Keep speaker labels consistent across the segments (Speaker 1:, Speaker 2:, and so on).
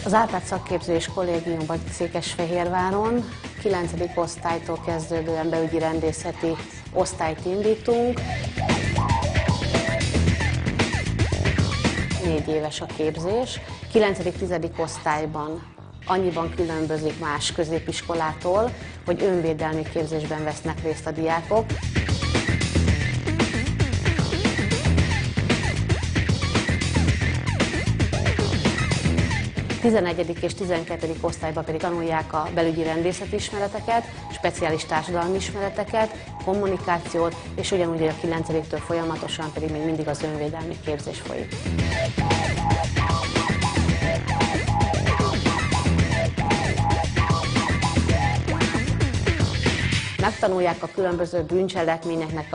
Speaker 1: Az Árpád Szakképzés Kollégiumban Székesfehérváron 9. osztálytól kezdődően belügyi rendészeti osztályt indítunk. 4 éves a képzés. 9.-10. osztályban annyiban különbözik más középiskolától, hogy önvédelmi képzésben vesznek részt a diákok. 11. és 12. osztályban pedig tanulják a belügyi rendészeti ismereteket, speciális társadalmi ismereteket, kommunikációt, és ugyanúgy a 9-től folyamatosan pedig még mindig az önvédelmi képzés folyik. Megtanulják a különböző bűncselekményeknek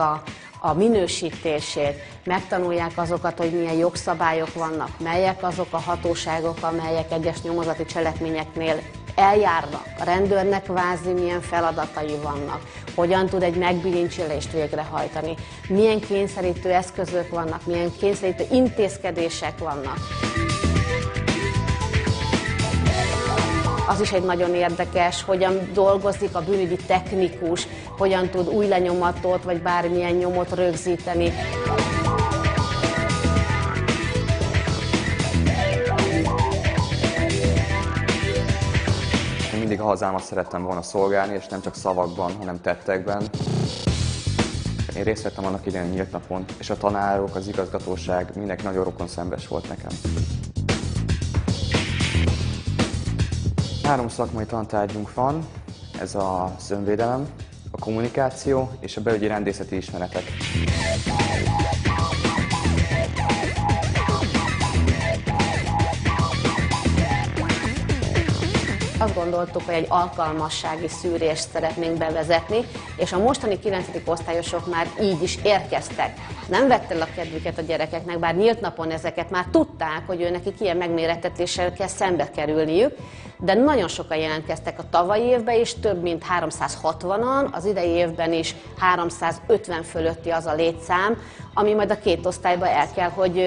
Speaker 1: a minősítését, megtanulják azokat, hogy milyen jogszabályok vannak, melyek azok a hatóságok, amelyek egyes nyomozati cselekményeknél eljárnak, a rendőrnek kvázi milyen feladatai vannak, hogyan tud egy megbilincselést végrehajtani, milyen kényszerítő eszközök vannak, milyen kényszerítő intézkedések vannak. Az is egy nagyon érdekes, hogyan dolgozik a bűnügyi technikus, hogyan tud új lenyomatot vagy bármilyen nyomot rögzíteni.
Speaker 2: Én mindig a hazámat szerettem volna szolgálni, és nem csak szavakban, hanem tettekben. Én részt vettem annak idején nyílt napon, és a tanárok, az igazgatóság, mindenki nagyon rokonszenves volt nekem. 3 szakmai tantárgyunk van, ez az önvédelem, a kommunikáció és a belügyi rendészeti ismeretek.
Speaker 1: Azt gondoltuk, hogy egy alkalmassági szűrést szeretnénk bevezetni, és a mostani 9. osztályosok már így is érkeztek. Nem vette el a kedvüket a gyerekeknek, bár nyílt napon ezeket már tudták, hogy nekik ilyen megmérettetéssel kell szembe kerülniük, de nagyon sokan jelentkeztek a tavalyi évben is, több mint 360-an, az idei évben is 350 fölötti az a létszám, ami majd a 2 osztályba el kell, hogy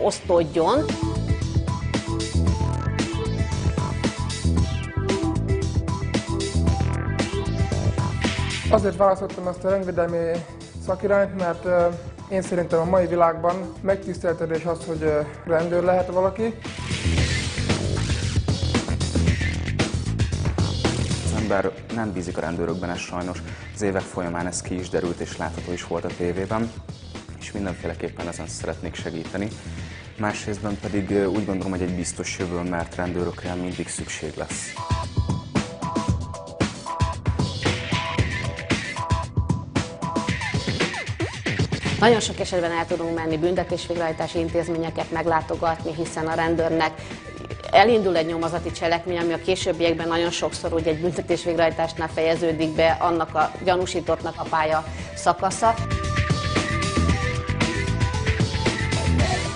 Speaker 1: osztódjon.
Speaker 3: Azért választottam ezt a önvédelmi szakirányt, mert én szerintem a mai világban megtiszteltetés az, hogy rendőr lehet valaki.
Speaker 2: Az ember nem bízik a rendőrökben, ez sajnos. Az évek folyamán ez ki is derült és látható is volt a tévében, és mindenféleképpen ezen szeretnék segíteni. Másrésztben pedig úgy gondolom, hogy egy biztos jövő, mert rendőrökre mindig szükség lesz.
Speaker 1: Nagyon sok esetben el tudunk menni büntetésvégrehajtási intézményeket meglátogatni, hiszen a rendőrnek elindul egy nyomozati cselekmény, ami a későbbiekben nagyon sokszor ugye egy büntetésvégrehajtásnál fejeződik be annak a gyanúsítottnak a pálya szakasza.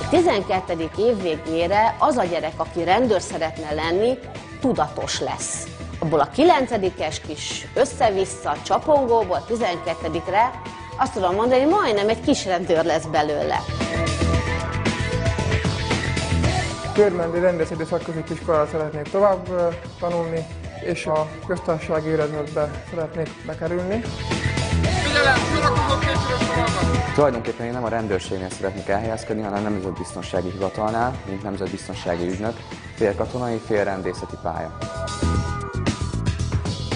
Speaker 1: A 12. év végére az a gyerek, aki rendőr szeretne lenni, tudatos lesz. Abból a 9-es kis össze-vissza csapongóból 12-re azt tudom mondani, hogy majdnem egy kis rendőr lesz belőle.
Speaker 3: Körmendi rendészeti szakközépiskolára szeretnék tovább tanulni, és a köztársasági érezetbe szeretnék bekerülni.
Speaker 2: Tulajdonképpen én nem a rendőrségnél szeretnék elhelyezkedni, hanem a Nemzetbiztonsági Hivatalnál, mint nemzetbiztonsági ügynök, fél katonai, fél rendészeti pálya.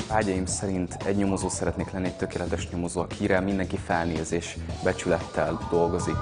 Speaker 2: Vágyaim szerint egy nyomozó szeretnék lenni, egy tökéletes nyomozó, akire mindenki felnéz és becsülettel dolgozik.